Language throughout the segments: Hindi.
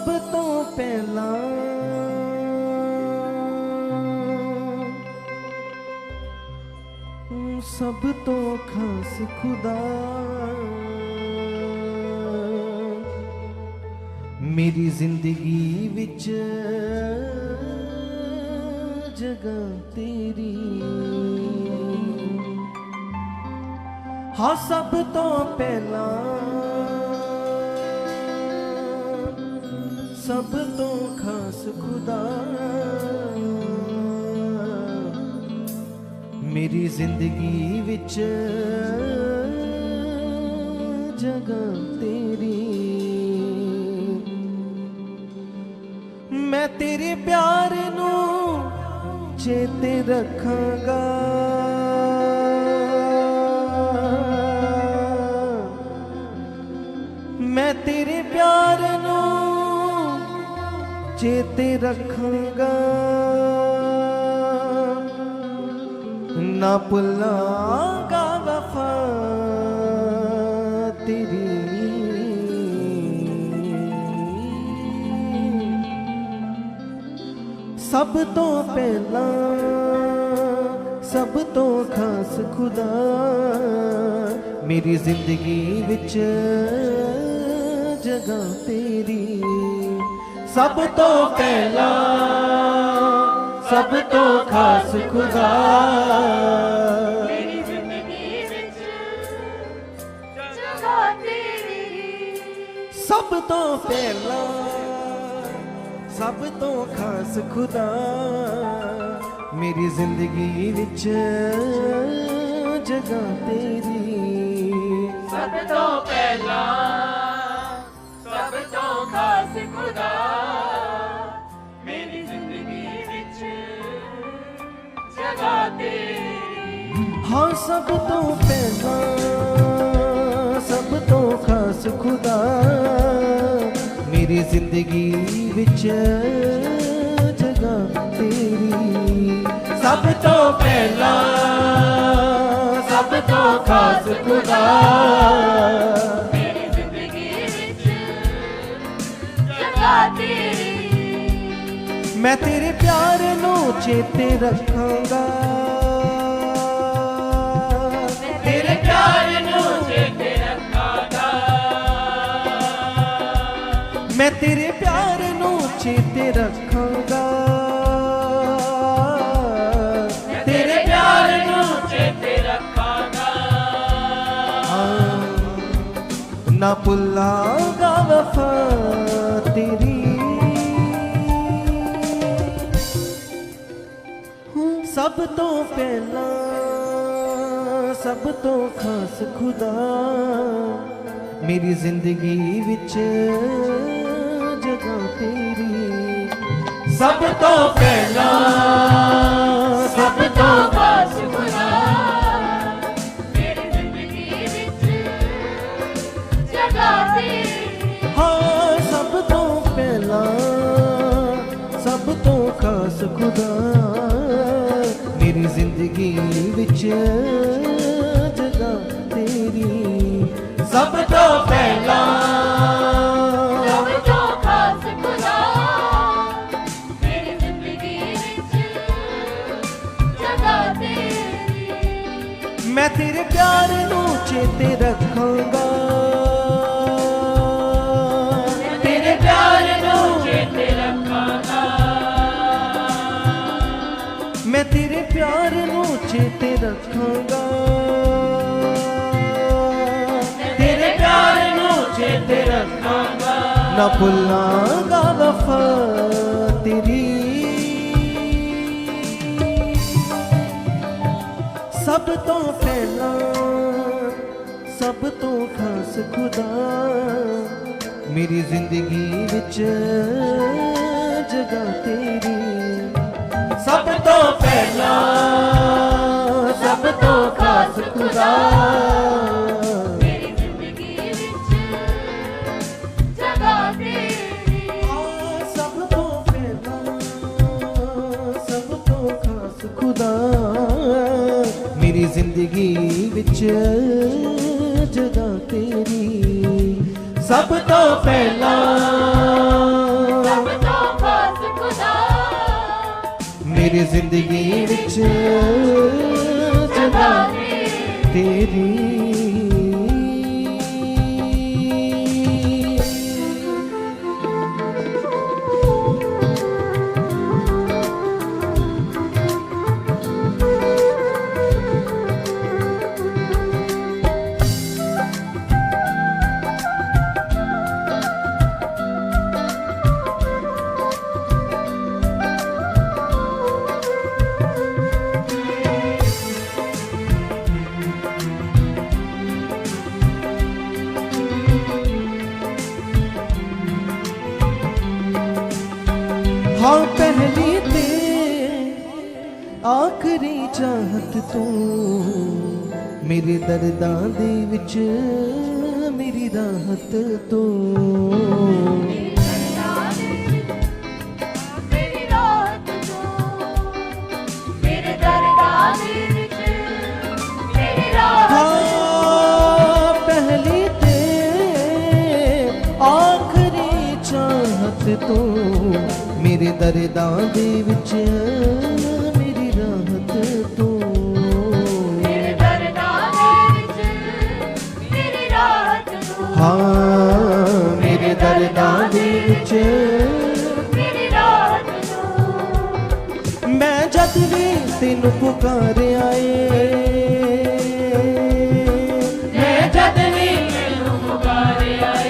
सब तो पहला सब तो खास खुदा मेरी जिंदगी विच जगह तेरी। हाँ सब तो पहला सब तो खास खुदा मेरी जिंदगी विच जगह तेरी। मैं तेरे प्यार नू चेते रखांगा मैं तेरे प्यार नू चेते रखांगा ना भुलांगा वफा तेरी। सब तो पहला सब तो खास खुदा मेरी जिंदगी विच जगह तेरी। सब तो पहला सब तो खास खुदा मेरी जिंदगी विच जगह तेरी। सब तो पहला सब तो खास खुदा मेरी जिंदगी विच जगह तेरी। सब तो पहला सब तो खास खुदा मेरी जिंदगी विच जगह तेरी। हाँ सब तो पहला सब तो खास खुदा मेरी जिंदगी विच जगह तेरी। सब तो पहला सब तो खास खुदा मेरी जिंदगी विच जगह तेरी। मैं तेरे प्यार नू चेते रखांगा तेरे प्यार नू चेते रखांगा मैं तेरे प्यार नू चेते रखांगा तेरे प्यार नू चेते रखांगा ना भुलांगा वफा तेरी। सब तो पहला सब तो खास खुदा मेरी जिंदगी विच जगह तेरी। सब तो पहला सब तो खास खुदा मेरी जिंदगी विच जगह तेरी। हाँ सब तो पहला सब तो खास खुदा मेरी जिंदगी विच जगह तेरी। सब तो पहला सब तो खास खुदा मेरी जिंदगी विच जगह तेरी। मैं तेरे प्यार नू चेते रखांगा तेरे प्यार नू चेते रखांगा मैं तेरे प्यार नू चेते रखांगा तेरे प्यार नू चेते रखांगा ना भुलांगा वफा तेरी। सब तो पहला सब तो खास खुदा मेरी जिंदगी विच जगह तेरी। सब तो पहला सब तो खास खुदा मेरी जिंदगी विच जगह तेरी। सब तो पहला सब तो खास खुदा मेरी जिंदगी विच जगह तेरी। सब तो पहला मेरी जिंदगी विच जगह तेरी। हाँ पहली ते आखरी चाहत तू, मेरे दर्दां दे विच मेरी राहत तू। मेरी राहत तू, मेरे दर्दां दे विच मेरी राहत। हाँ पहली ते आखरी चाहत तू, मेरे दर्दां दे विच मेरी राहत तू। मेरे दर्दां दे विच मेरी राहत तू। हाँ मेरे दर्दां दे विच मेरी राहत तू। मैं जद भी तेनू पुकारिया ए, मैं जद भी तैनू पुकारिया ए,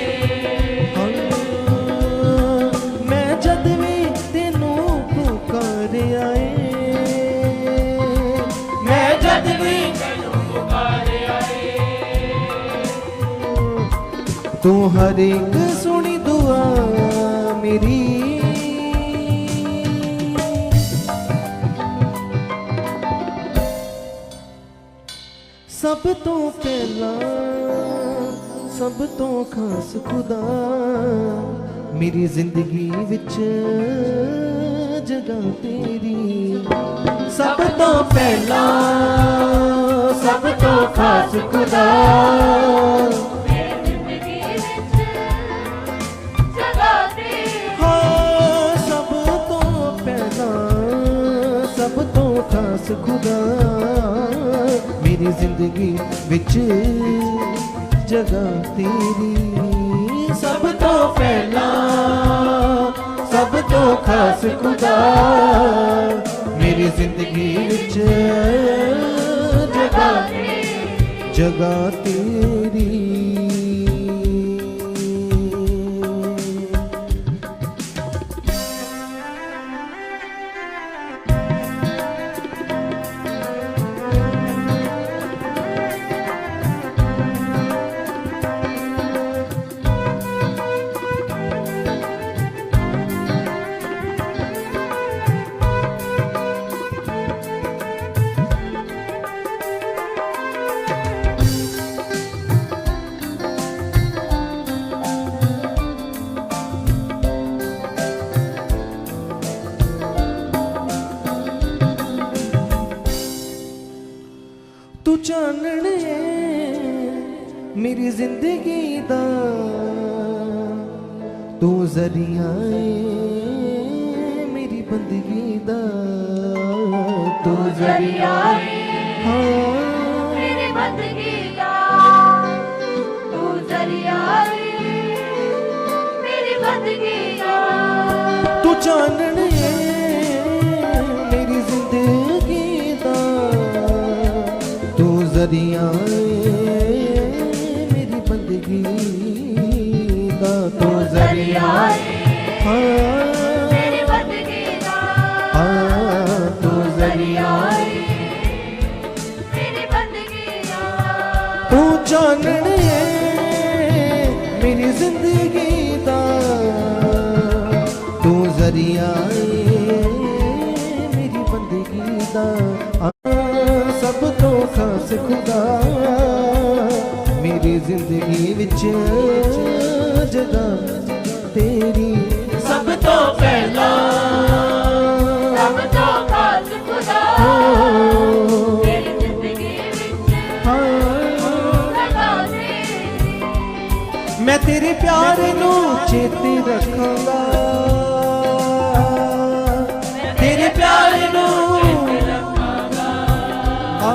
मैं जद भी तेनू पुकारिया ए, मैं जद भी तैनू पुकारिया ए। तू हर एक सुनी दुआ मेरी। सब तो पहला सब तो खास खुदा, मेरी जिंदगी विच जगह तेरी। सब तो पहला सब तो खास खुदा, मेरी जिंदगी विच जगह तेरी। हाँ सब तो पहला सब तो खास खुदा, मेरी जिंदगी विच जगह तेरी। सब तो पहला सब तो खास खुदा, मेरी जिंदगी विच जगह तेरी। तू चानण मेरी जिंदगी दा, तू जरिया मेरी बंदगी दा। तू जरिया हाँ मेरी बंदगी दा, तू जरिया मेरी बंदगी दा। तू चानण मेरी जिंदगी दा, तू जरिया मेरी बंदगी दा। तू जरिया हाँ मेरी बंदगी दा, हाँ तू जरिया मेरी बंदगी दा। तू चानण मेरी जिंदगी दा, तू जरिया मेरी बंदगी दा। सब तो खास खुदा, मेरी जिंदगी विच जगह तेरी। सब तो पहला सब तो खास खुदा, मेरी जिंदगी विच जगह तेरी। मैं तेरे प्यार नू चेते रखांगा, तेरे प्यार नू आ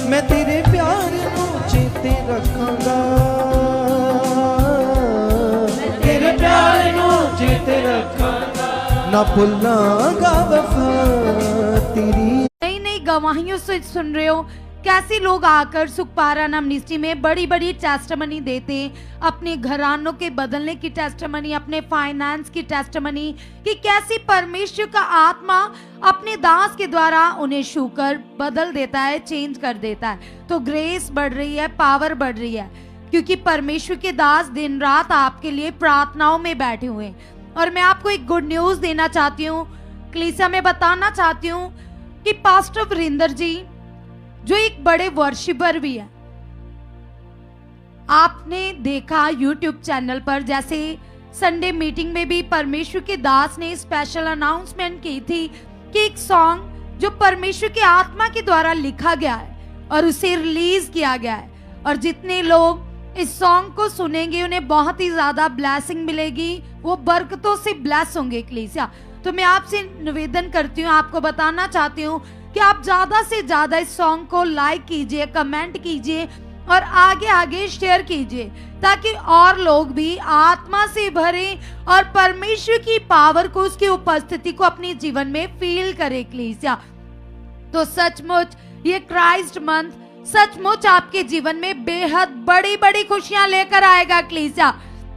मैं तेरे प्यार नू चेते रखांगा, तेरे प्यार नू चेते रखांगा, ना भुलांगा वफा तेरी। नई नई गवाहियों से सुन रहे हो कैसे लोग आकर सुखपारा मिनिस्ट्री में बड़ी बड़ी टेस्टमनी देते हैं, अपने घरानों के बदलने की टेस्टमनी, अपने फाइनेंस की टेस्टमनी, कि कैसी परमेश्वर का आत्मा अपने दास के द्वारा उन्हें छूकर बदल देता है, चेंज कर देता है। तो ग्रेस बढ़ रही है, पावर बढ़ रही है, क्योंकि परमेश्वर के दास दिन रात आपके लिए प्रार्थनाओं में बैठे हुए हैं। और मैं आपको एक गुड न्यूज देना चाहती हूँ, कलीसिया में बताना चाहती हूँ कि पास्टर वीरेंद्र जी जो एक बड़े वर्शिपर भी है, आपने देखा YouTube चैनल पर, जैसे संडे मीटिंग में भी परमेश्वर के दास ने स्पेशल अनाउंसमेंट की थी कि एक सॉन्ग जो परमेश्वर के आत्मा के द्वारा लिखा गया है और उसे रिलीज किया गया है, और जितने लोग इस सॉन्ग को सुनेंगे उन्हें बहुत ही ज्यादा ब्लेसिंग मिलेगी, वो बरकतों से ब्लेस होंगे कलीसिया। तो मैं आपसे निवेदन करती हूँ, आपको बताना चाहती हूँ कि आप ज्यादा से ज्यादा इस सॉन्ग को लाइक कीजिए, कमेंट कीजिए और आगे आगे शेयर कीजिए, ताकि और लोग भी आत्मा से भरे और परमेश्वर की पावर को, उसकी उपस्थिति को अपने जीवन में फील करे कलीसिया। तो सचमुच ये क्राइस्ट मंथ सचमुच आपके जीवन में बेहद बड़ी बड़ी खुशियां लेकर आएगा कलीसिया।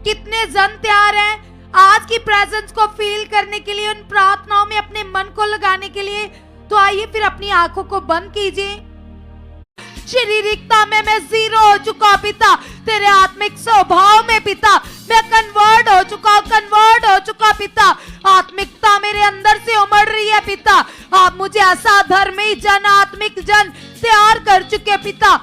कितने जन तैयार हैं आज की प्रेजेंस को फील करने के लिए, उन प्रार्थनाओं में अपने मन को लगाने के लिए? तो आइए फिर अपनी आंखों को बंद कीजिए। शारीरिकता में मैं जीरो हो चुका पिता, तेरे आत्मिक स्वभाव में पिता मैं कन्वर्ट हो चुका पिता, आत्मिकता मेरे अंदर से उमड़ रही है पिता। आप मुझे ऐसा धर्मी जन, आत्मिक जन तैयार कर चुके पिता।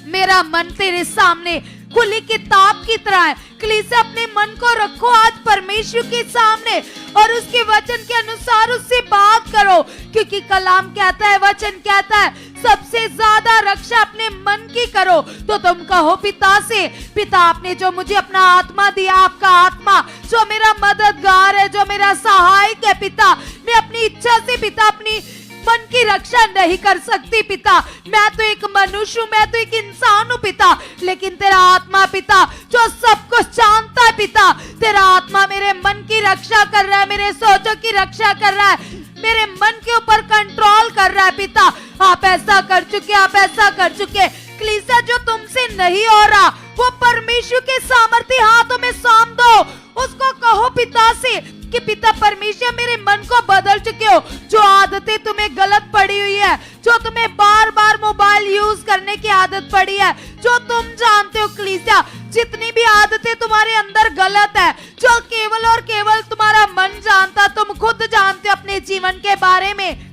मेरा मन तेरे सामने खुली किताब की तरह है। कलीसिया अपने मन को रखो आज परमेश्वर के सामने और उसके वचन के अनुसार उससे बात करो, क्योंकि कलाम कहता है, वचन कहता है, सबसे ज्यादा रक्षा अपने मन की करो। तो तुम कहो पिता से, पिता आपने जो मुझे अपना आत्मा दिया, आपका आत्मा जो मेरा मददगार है, जो मेरा सहायक है पिता, मैं अपनी इच्छा से पिता अपनी मन की रक्षा नहीं कर सकती पिता। मैं तो एक मनुष्य हूँ, मैं तो एक इंसान हूँ पिता, लेकिन तेरा आत्मा पिता जो सब कुछ जानता है पिता, तेरा आत्मा मेरे मन की रक्षा कर रहा है, मेरे सोचों की रक्षा कर रहा है, मेरे मन के ऊपर कंट्रोल कर रहा है पिता। आप ऐसा कर चुके, आप ऐसा कर चुके। कलीसिया जो तुमसे नहीं हो रहा वो परमेश्वर के सामर्थ्य हाथों में सौंप दो। उसको कहो पिता से कि पिता परमेश्वर मेरे मन को बदल चुके हो। जो आदतें तुम्हें गलत पड़ी हुई है, जो तुम्हें बार बार मोबाइल यूज करने की आदत पड़ी है, जो तुम जानते हो कलीसिया, जितनी भी आदतें तुम्हारे अंदर गलत है, जो केवल और केवल तुम्हारा मन जानता, तुम खुद जानते हो अपने जीवन के बारे में,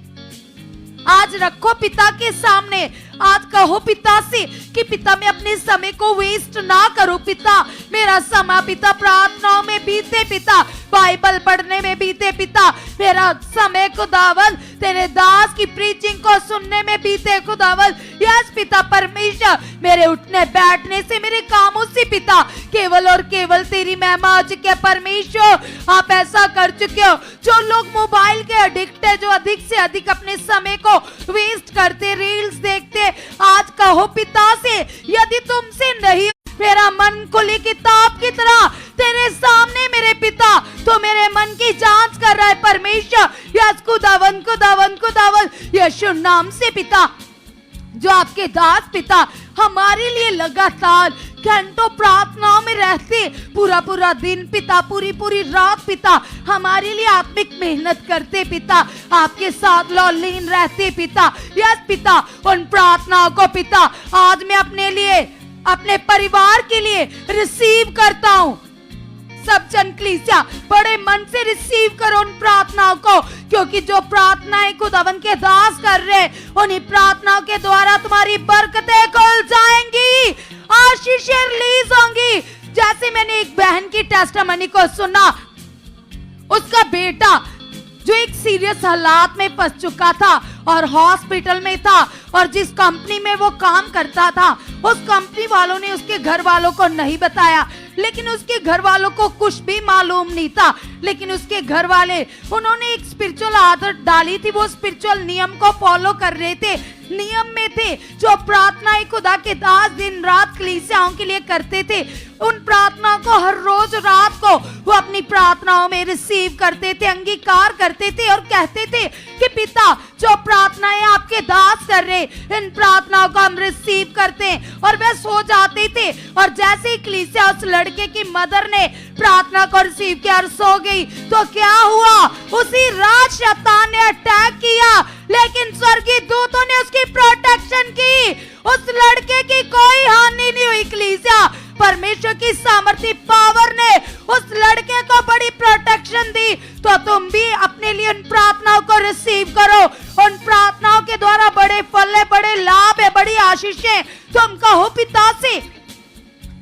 आज रखो पिता के सामने। आज कहो पिता से कि पिता मैं अपने समय को वेस्ट ना करूं पिता, मेरा समय पिता प्रार्थनाओं में बीते पिता, बाइबल पढ़ने में बीते पिता, मेरा समय खुदावंद तेरे दास की प्रीचिंग को सुनने में बीते खुदावंद। यस पिता परमेश्वर, मेरे उठने बैठने से, मेरे कामों से पिता केवल और केवल तेरी महिमा हो चुकी है परमेश्वर। आप ऐसा कर चुके हो। जो लोग मोबाइल के एडिक्ट है, जो अधिक से अधिक अपने समय को वेस्ट करते, रील्स देखते, आज कहो पिता से, यदि तुमसे नहीं, मेरा मन खुली किताब की तरह तेरे सामने मेरे पिता, तो मेरे मन की जांच कर रहा है परमेश्वर। यस खुदावन खुदावन खुदावन, यीशु नाम से पिता, जो आपके दास पिता हमारे लिए लगातार घंटों प्रार्थनाओं में रहते, पूरा पूरा दिन पिता, पूरी पूरी रात पिता हमारे लिए आत्मिक मेहनत करते पिता, आपके साथ लौलीन रहते पिता। यस पिता, उन प्रार्थनाओं को पिता आज मैं अपने लिए, अपने परिवार के लिए रिसीव करता हूँ। सब जन कलीसिया बड़े मन से रिसीव करो उन प्रार्थनाओं को, क्योंकि जो प्रार्थनाएं खुदावन के दास कर रहे, उन्हीं प्रार्थनाओं के द्वारा तुम्हारी बरकतें खुल जाएंगी, आशीषें रिलीज होंगी। जैसे मैंने एक बहन की टेस्टिमनी को सुना, उसका बेटा जो एक सीरियस हालात में फंस चुका था और हॉस्पिटल में था, और जिस कंपनी में वो काम करता था उस कंपनी वालों ने उसके घर वालों को नहीं बताया, लेकिन उसके घर वालों को कुछ भी मालूम नहीं था। लेकिन उसके घर वाले, उन्होंने एक स्पिरिचुअल आदत डाली थी, वो स्पिरिचुअल नियम को फॉलो कर रहे थे, नियम में थे, जो प्रार्थनाएं खुदा के दास दिन रात कलीसियाओं के लिए करते थे। उन प्रार्थनाओं को हर रोज रात को वो अपनी प्रार्थनाओं में रिसीव करते थे, अंगीकार करते थे और कहते थे कि पिता, जो प्रार्थनाएं आपके दास कर रहे, इन प्रार्थनाओं को हम रिसीव करते हैं। और वे सो जाते थे, और जैसे ही कलीसिया उस लड़के की मदर ने प्रार्थना को रिसीव किया और सो गई, तो क्या हुआ, उसी रात शैतान ने अटैक किया, लेकिन स्वर्गीय दूतों ने उसकी प्रोटेक्शन की, उस लड़के की कोई हानि नहीं हुई। कलीसिया, परमेश्वर की सामर्थी पावर ने उस लड़के को बड़ी प्रोटेक्शन दी। तो तुम भी अपने लिए उन प्रार्थनाओं को रिसीव करो, उन प्रार्थनाओं के द्वारा बड़े फल है, बड़े लाभ है, बड़ी आशीषें। तुम कहो पिता से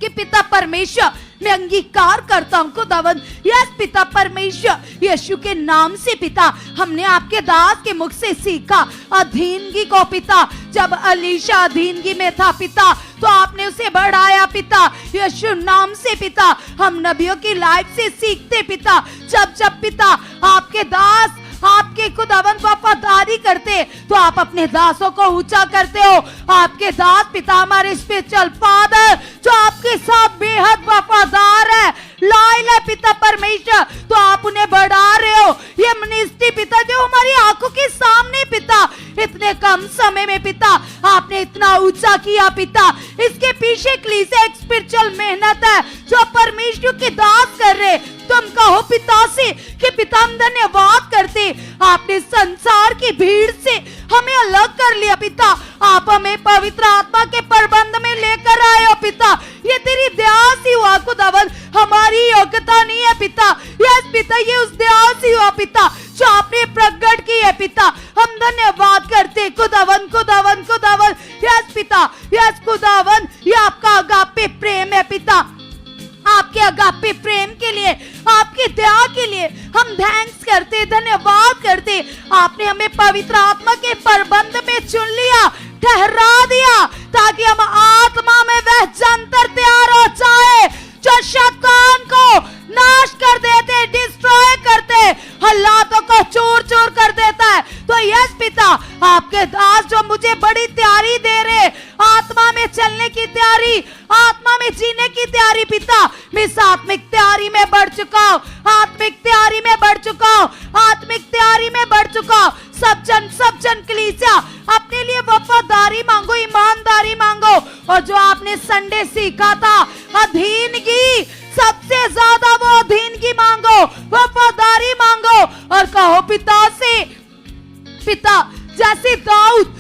कि पिता परमेश्वर, मैं अंगीकार करता हूं खुदावंद, यस पिता परमेश्वर, यीशु के नाम से पिता, हमने आपके दास के मुख से सीखा अधीनगी को पिता। जब अलीशा अधीनगी में था पिता, तो आपने उसे बढ़ाया पिता, यीशु नाम से पिता। हम नबियों की लाइफ से सीखते पिता, जब जब पिता आपके दास आपके खुदावंद वफादारी करते, तो आप अपने दासों को ऊंचा करते हो। आपके दास पिता, हमारे स्पिरिचुअल फादर, जो आपके साथ बेहद वफादार है, लॉयल है पिता परमेश्वर, तो आप उन्हें बढ़ा रहे हो। ये मिनिस्ट्री पिता जो हमारी आंखों के सामने पिता, इतने कम समय में पिता आपने इतना ऊंचा किया पिता। इसके पीछे कलीसिया एक स्पिरिचुअल मेहनत है जो परमेश्वर के दास कर रहे। तुम कहो पिता से कि पिता, हम धन्यवाद करते, आपने संसार की भीड़ से हमें अलग कर लिया पिता, आप हमें पवित्र आत्मा के प्रबंध में लेकर आए हो पिता। ये तेरी दया से हुआ खुदावंद, हमारी योग्यता नहीं है पिता, यस पिता, ये उस दया से हुआ पिता जो आपने प्रकट की है पिता। हम धन्यवाद करते खुदावंद, खुदावंद, खुदावंद, यस पिता, यस खुदावंद, ये आपका अगापे प्रेम है पिता। आपके अगापे प्रेम के लिए, आपकी दया के लिए हम थैंक्स करते, धन्यवाद करते। आपने हमें पवित्र आत्मा के प्रबंध में चुन लिया, ठहरा दिया, ताकि हम आत्मा में वह जंतर तैयार हो जाए जो शैतान को नाश कर देते, डिस्ट्रॉय करते, हालातों को चूर चूर कर देता है। तो यस पिता, आपके दास जो मुझे बड़ी तैयारी दे रहे, आत्मा में चलने की तैयारी, आत्मा में जीने की तैयारी पिता, मैं इस आत्मिक तैयारी में बढ़ चुका हूँ, आत्मिक तैयारी में बढ़ चुका हूँ, आत्मिक तैयारी में बढ़ चुका हूँ। सब जन कलीसिया, अपने लिए वफादारी मांगो, ईमानदारी मांगो, और जो आपने संडे सीखा था अधीनगी, सबसे ज्यादा वो अधीनगी मांगो, वफादारी मांगो, और कहो पिता से, पिता जैसे दाऊद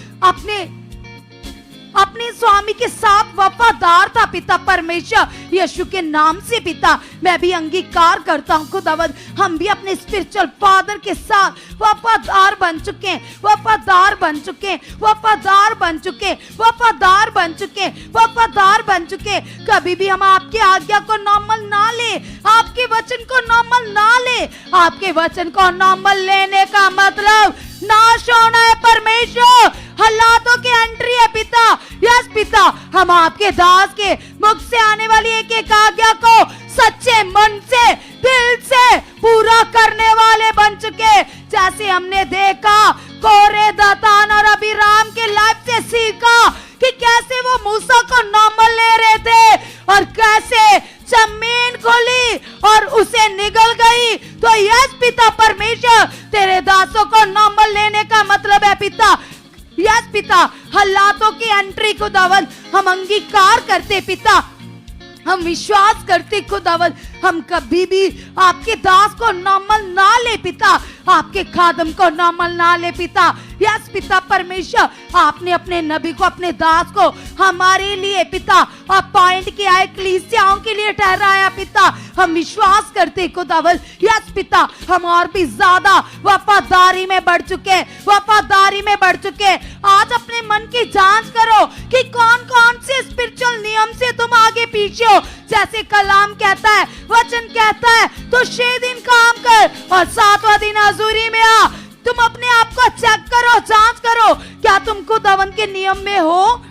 अपने स्वामी के साथ वफादार था पिता परमेश्वर, यीशु के नाम से पिता, मैं भी अंगीकार करता हूँ खुदावंद, हम भी अपने स्पिरिचुअल फादर के साथ वफादार बन चुके हैं, वफादार बन चुके हैं, वफादार बन चुके हैं, वफादार बन चुके हैं, वफादार बन चुके। कभी भी हम आपकी आज्ञा को नॉर्मल ना ले, आपके वचन को नॉर्मल ना ले। आपके वचन को नॉर्मल लेने का मतलब नाश होना है परमेश्वर, हालातों की एंट्री है पिता। यस पिता, हम आपके दास के मुख से आने वाली एक एक आज्ञा को सच्चे मन से, दिल से पूरा करने वाले बन चुके। जैसे हमने देखा कोरे, दातान और अबीराम के लाइफ से सीखा कि कैसे वो मूसा को नॉर्मल ले रहे थे, और कैसे जमीन खोली और उसे निगल गई। तो यस पिता परमेश्वर, तेरे दासों को नॉर्मल लेने का मतलब है पिता, यस पिता, हालातों की एंट्री खुदावंद हम अंगीकार करते पिता, हम विश्वास करते खुदावंद, हम कभी भी आपके दास को नॉर्मल ना ले पिता, आपके खादम को नॉर्मल ना ले पिता। यस पिता परमेश्वर, आपने अपने नबी को, अपने दास को हमारे लिए पिता अपॉइंट किया है, कलीसियाओं के लिए ठहराया पिता। हम विश्वास करते खुदावंद, यस पिता, हम और भी ज्यादा वफादारी में बढ़ चुके, वफादारी में बढ़ चुके। आज अपने मन की जांच करो कि कौन कौन से स्पिरिचुअल नियम से तुम आगे पीछे हो। जैसे कलाम कहता है, वचन कहता है, तो 6 दिन काम कर और 7वां दिन हजूरी में आ। तुम अपने आप को चेक करो, जांच करो, क्या तुम खुदावंद के नियम में हो?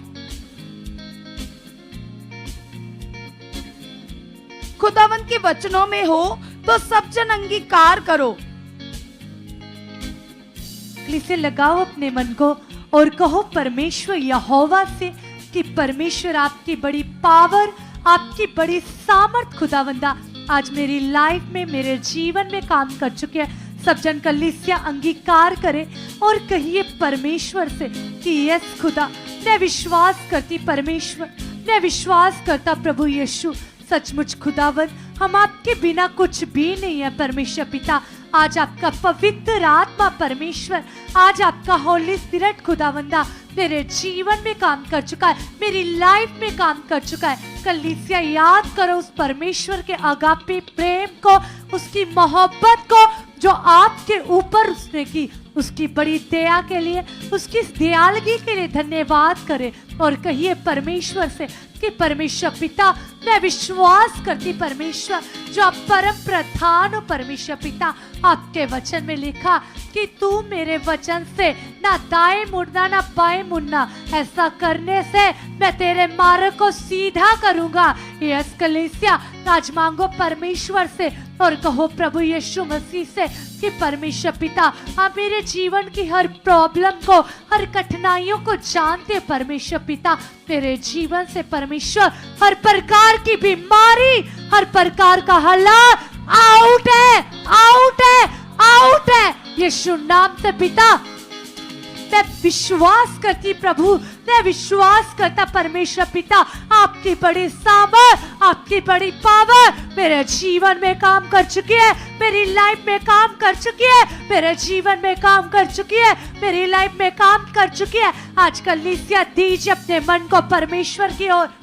खुदावंद के वचनों में हो तो सब जन अंगीकार करो। से लगाओ अपने मन को और कहो परमेश्वर यहोवा से कि परमेश्वर आपकी बड़ी पावर, आपकी बड़ी सामर्थ खुदावंदा आज मेरी लाइफ में, मेरे जीवन में काम कर चुके हैं। सब जन कलीसिया अंगीकार करे और कहिए परमेश्वर से कि यस खुदा, मैं विश्वास करती परमेश्वर, मैं विश्वास करता प्रभु यीशु, सचमुच खुदावंद हम आपके बिना कुछ भी नहीं है परमेश्वर पिता। आज आपका पवित्र आत्मा परमेश्वर, आज आपका होली स्पिरिट खुदावंदा मेरे जीवन में काम कर चुका है, मेरी लाइफ में काम कर चुका है। कलीसिया याद करो उस परमेश्वर के अगापे प्रेम को, उसकी मोहब्बत को जो आपके ऊपर उसने की, उसकी बड़ी दया के लिए, उसकी दयालगी के लिए धन्यवाद करे और कहिए परमेश्वर से कि परमेश्वर पिता मैं विश्वास करती परमेश्वर जो आप परम प्रधान हो परमेश्वर पिता। आपके वचन में लिखा कि तू मेरे वचन से ना दाएं मुड़ना ना बाएं मुड़ना, ऐसा करने से मैं तेरे मार्ग को सीधा करूंगा। यस कलीसिया आज मांगो परमेश्वर से और कहो प्रभु यीशु मसीह से कि परमेश्वर पिता आप मेरे जीवन की हर प्रॉब्लम को, हर कठिनाइयों को जानते परमेश्वर पिता। मेरे जीवन से परमेश्वर हर प्रकार की बीमारी, हर प्रकार का हालात आउट है, आउट है, आउट है यीशु नाम से पिता। मैं विश्वास करती प्रभु, मैं विश्वास करता परमेश्वर पिता आपकी बड़ी सामर्थ, आपकी बड़ी पावर मेरे जीवन में काम कर चुकी है, मेरी लाइफ में काम कर चुकी है, मेरे जीवन में काम कर चुकी है, मेरी लाइफ में काम कर चुकी है। आज कलीसिया दीजिए अपने मन को परमेश्वर की ओर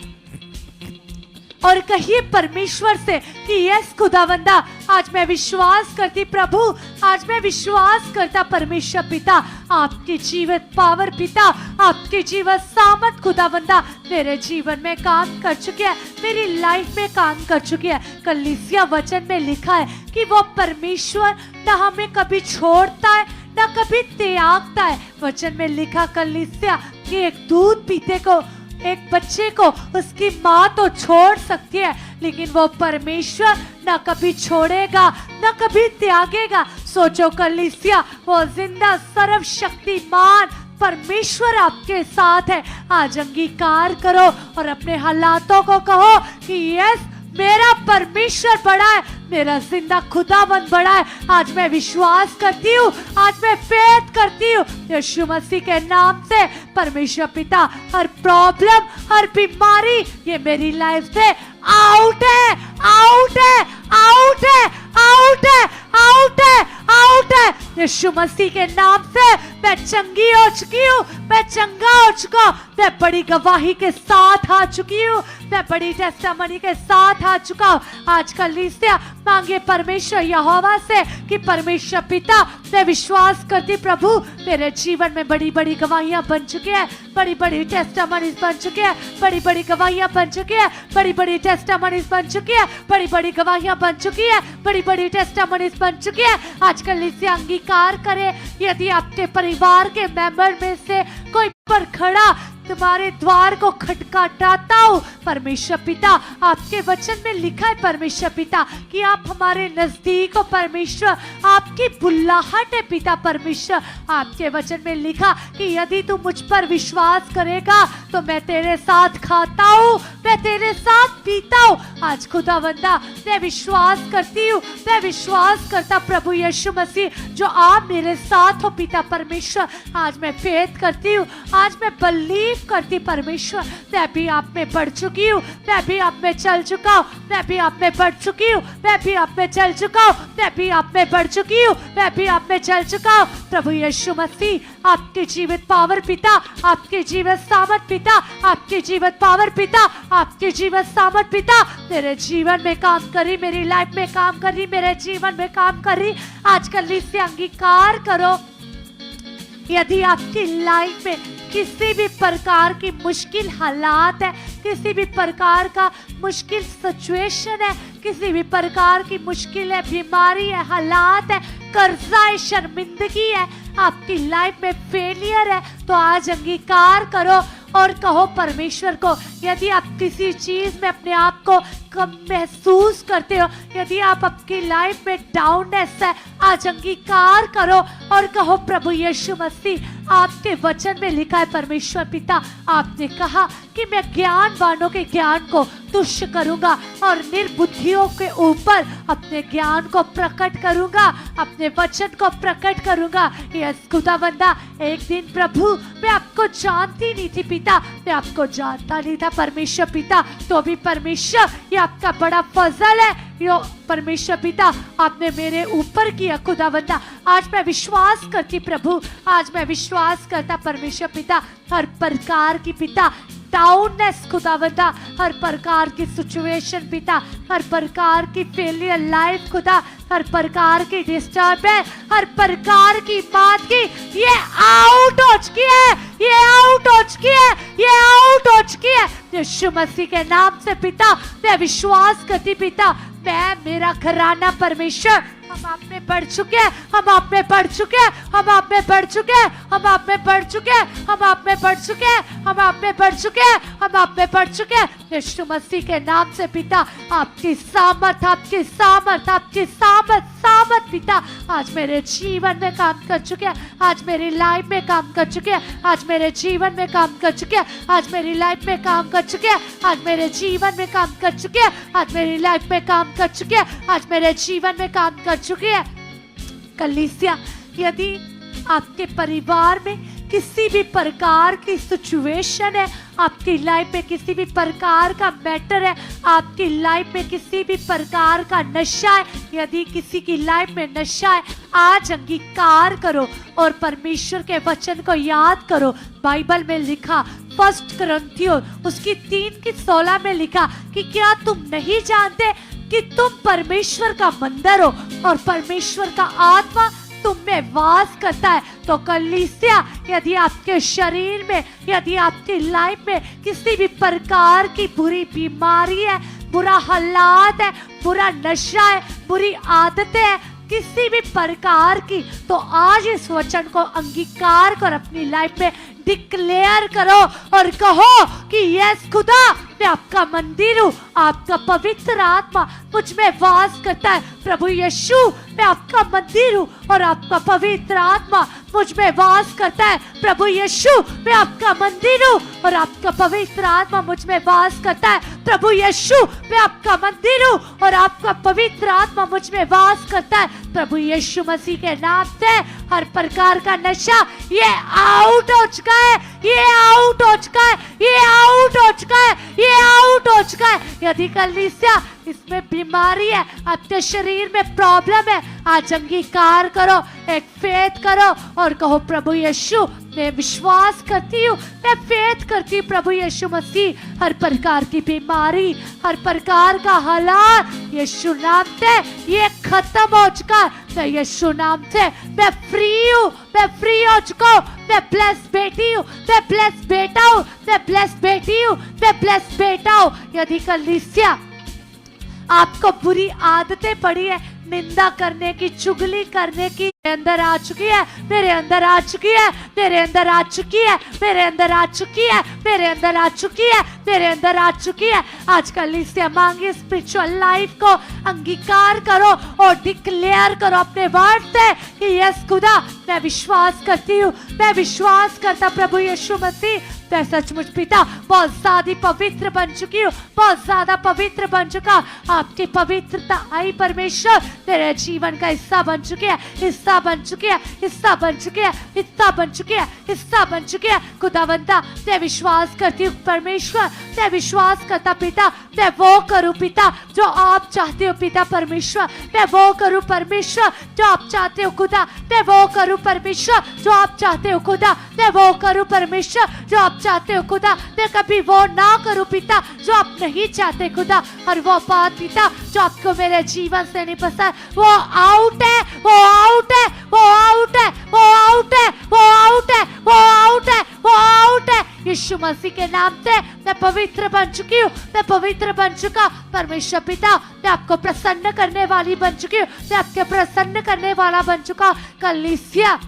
और कहिए परमेश्वर से कि यस खुदावंदा आज मैं विश्वास करती प्रभु, आज मैं विश्वास करता परमेश्वर पिता आपकी जीवित पावर पिता, आपकी जीवित सामर्थ खुदावंदा मेरे जीवन में काम कर चुकी है, मेरी लाइफ में काम कर चुकी है। कलीसिया वचन में लिखा है कि वो परमेश्वर ना हमें कभी छोड़ता है ना कभी त्यागता है। वचन में लिखा कलीसिया कि एक दूध पीते को, एक बच्चे को उसकी माँ तो छोड़ सकती है लेकिन वो परमेश्वर ना कभी छोड़ेगा ना कभी त्यागेगा। सोचो कलीसिया वो जिंदा सर्वशक्तिमान परमेश्वर आपके साथ है। आज अंगीकार करो और अपने हालातों को कहो कि यस मेरा परमेश्वर बड़ा है, मेरा जिंदा खुदाबंद बड़ा है। आज मैं विश्वास करती हूँ, आज मैं फेथ करती हूँ यीशु मसीह के नाम से परमेश्वर पिता हर प्रॉब्लम, हर बीमारी ये मेरी लाइफ से आउट है, आउट है, आउट है, आउट है, आउट है, आउट है। यीशु मसीह के नाम से मैं चंगी हो चुकी हूँ, मैं चंगा हो चुका हूँ, मैं बड़ी गवाही के साथ आ चुकी हूँ, मैं बड़ी टेस्टिमनी के साथ आ चुका हूँ। आज कलीसिया मांगे परमेश्वर यहोवा से कि परमेश्वर पिता मैं विश्वास करती प्रभु मेरे जीवन में बड़ी बड़ी गवाहियां बन चुकी है, बड़ी बड़ी टेस्टिमनीज बन चुकी है, बड़ी बड़ी गवाहियां बन चुकी है, बड़ी बड़ी टेस्टिमनीज बन चुकी है, बड़ी बड़ी गवाहियां बन चुकी है, बड़ी बड़ी टेस्टिमनीज बन चुकी है। आज कलीसिया अंगीकार करे यदि आपके परिवार के मेंबर में से कोई पर खड़ा तुम्हारे द्वार को खटखटाता हूँ परमेश्वर पिता, आपके वचन में लिखा है परमेश्वर पिता कि आप हमारे नजदीक हो परमेश्वर, आपकी बुल्लाहट है पिता परमेश्वर। आपके वचन में लिखा कि यदि तू मुझ पर विश्वास करेगा तो मैं तेरे साथ खाता हूँ, मैं तेरे साथ पीता हूँ। आज खुदावंदा मैं विश्वास करती हूँ, मैं विश्वास करता प्रभु यीशु मसीह जो आप मेरे साथ हो पिता परमेश्वर। आज मैं फेथ करती हूँ, आज मैं बिलीव करती परमेश्वर मैं भी आप में बढ़ चुकी हूँ, मैं भी आप में चल चुका हूँ, मैं भी आप में बढ़ चुकी हूँ, मैं भी आप में चल चुका हूँ, मैं भी आप में बढ़ चुकी हूँ, मैं भी आप में चल चुका हूँ। प्रभु यीशु मसीह आपके जीवित पावर पिता, आपके जीवित सामर्थ पिता, आपके जीवित पावर पिता, आपके जीवित सामर्थ पिता मेरे जीवन में काम करी, मेरी लाइफ में काम करी, मेरे जीवन में काम करी। आजकल से अंगीकार करो यदि आपकी लाइफ में किसी भी प्रकार की मुश्किल हालात है, किसी भी प्रकार का मुश्किल सिचुएशन है, किसी भी प्रकार की मुश्किल है, बीमारी है, हालात है, कर्जा है, शर्मिंदगी है, आपकी लाइफ में फेलियर है, तो आज अंगीकार करो और कहो परमेश्वर को। यदि आप किसी चीज में अपने आप को कम महसूस करते हो, यदि आप आपकी लाइफ में डाउननेस है, आज अंगीकार करो और कहो प्रभु यीशु मसीह, आपके वचन में लिखा है परमेश्वर पिता, आपने कहा कि मैं ज्ञानवानों के ज्ञान को तुच्छ करूंगा और निर्बुद्धियों के ऊपर अपने ज्ञान को प्रकट करूंगा, अपने वचन को प्रकट करूंगा। यस खुदावंदा, एक दिन प्रभु मैं आपको जानती नहीं थी पिता, मैं आपको जानता नहीं था परमेश्वर पिता, तो भी परमेश्वर ये आपका बड़ा फजल है यो परमेश्वर पिता, आपने मेरे ऊपर किया खुदावंदा। आज मैं विश्वास करती प्रभु, आज मैं विश्वास करता परमेश्वर पिता, हर प्रकार की पिता डाउननेस खुदावंदा, हर प्रकार की सिचुएशन पिता, हर प्रकार की फेलियर लाइफ खुदा, हर प्रकार की डिस्टर्ब है, हर प्रकार की बात की ये आउट हो चुकी है, ये आउट हो चुकी है, ये आउट हो चुकी है यीशु मसीह के नाम से पिता। मैं विश्वास करती पिता, मैं मेरा घराना परमेश्वर हम आप में बढ़ चुके हैं, हम आप में बढ़ चुके हैं, हम आप में बढ़ चुके हैं, हम आप में बढ़ चुके हैं, हम आप में बढ़ चुके हैं, हम आप में बढ़ चुके हैं, हम आप में बढ़ चुके हैं यीशु मसीह के नाम से पिता। आपकी सामर्थ, आपकी सामर्थ, आपकी सामर्थ, सामर्थ पिता आज मेरे जीवन में काम कर चुके हैं, आज मेरी लाइफ में काम कर चुके हैं, आज मेरे जीवन में काम कर चुके हैं, आज मेरी लाइफ में काम कर चुके हैं, आज मेरे जीवन में काम कर चुके हैं, आज मेरी लाइफ में काम कर चुके हैं, आज मेरे जीवन में काम कर चुके हैं। कलीसिया, यदि आपके परिवार में किसी भी प्रकार की सिचुएशन है, आपकी लाइफ में किसी भी प्रकार का मैटर है, आपकी लाइफ में किसी भी प्रकार का नशा है, यदि किसी की लाइफ में नशा है, आज अंगीकार करो और परमेश्वर के वचन को याद करो। बाइबल में लिखा 1 कुरिन्थियों उसकी 3:16 में लिखा कि क्या तुम नहीं जानते कि तुम परमेश्वर का मंदिर हो और परमेश्वर का आत्मा तुम में वास करता है। तो कलीसिया, यदि आपके शरीर में, यदि आपकी लाइफ में किसी भी प्रकार की बुरी बीमारी है, बुरा हालात है, बुरा नशा है, बुरी आदतें है, किसी भी प्रकार की, तो आज इस वचन को अंगीकार कर अपनी लाइफ में डिक्लेयर करो और कहो कि यस खुदा, मैं आपका मंदिर हूँ, आपका पवित्र आत्मा मुझ में वास करता है। प्रभु यीशु, मैं आपका मंदिर हूँ और आपका पवित्र आत्मा मुझ में वास करता है। प्रभु यीशु, मैं आपका मंदिर हूँ और आपका पवित्र आत्मा मुझ में वास करता है। प्रभु यीशु, मैं आपका मंदिर हूँ और आपका पवित्र आत्मा मुझ में वास करता है। प्रभु यीशु मसीह के नाम से हर प्रकार का नशा ये आउट हो चुका है, ये आउट हो चुका है, ये आउट हो चुका है, ये आउट हो चुका है। यदि कलीसिया इसमें बीमारी है, आपके शरीर में प्रॉब्लम है, आज अंगीकार करो, एक फेथ करो और कहो प्रभु यीशु, मैं विश्वास करती हूँ, मैं फेथ करती हूँ प्रभु यीशु मसीह, हर प्रकार की बीमारी, हर प्रकार का हालात यीशु नाम से ये खत्म हो चुका है। तो यीशु नाम से मैं फ्री हूँ, मैं फ्री हो चुका हूँ, मैं ब्लेस बेटी हूँ, मैं ब्लेस बेटा हूँ, मैं ब्लेस बेटी हूँ, मैं ब्लेस बेटा हूँ। यदि कलीसिया आपको बुरी आदतें पड़ी है, निंदा करने की, चुगली करने की, मेरे अंदर आ चुकी है, मेरे अंदर आ चुकी है, मेरे अंदर आ चुकी है, मेरे अंदर आ चुकी है, मेरे अंदर आ चुकी है, मेरे अंदर आ चुकी है। आजकल इससे मांगे स्पिरिचुअल लाइफ को अंगीकार करो और डिक्लेयर करो अपने वर्ड से कि यस खुदा, मैं विश्वास करती हूँ, मैं विश्वास करता प्रभु यीशु मसीह, मैं सचमुच पिता बहुत ज्यादा पवित्र बन चुकी हूँ, बहुत ज्यादा पवित्र बन चुका। आपकी पवित्रता आई परमेश्वर मेरे जीवन का हिस्सा बन चुकी है, हिस्सा बन चुकी है, हिस्सा बन चुकी है, हिस्सा बन चुकी है, हिस्सा बन चुकी है। खुदावंदा, मैं विश्वास करती हूँ परमेश्वर, मैं विश्वास करता पिता, मैं वो करूँ पिता जो आप चाहते हो पिता परमेश्वर, मैं वो करूँ परमेश्वर जो आप चाहते हो खुदा, मैं वो करूँ परमेश्वर जो आप चाहते हो खुदा, मैं वो करूँ परमेश्वर जो आप चाहते हो खुदा, मैं कभी वो ना करूँ पिता जो आप नहीं चाहते खुदा, और वो बात पिता जो आपको मेरे जीवन से नहीं पसंद वो आउट है, वो आउट है, वो आउट है, वो आउट है, वो आउट है, वो आउट है, वो आउट है। यीशु मसीह के नाम से मैं पवित्र बन चुकी हूँ, मैं पवित्र बन चुका। परमेश्वर पिता, मैं आपको प्रसन्न करने वाली बन चुकी हूँ, मैं आपके प्रसन्न करने वाला बन चुका। कलीसिया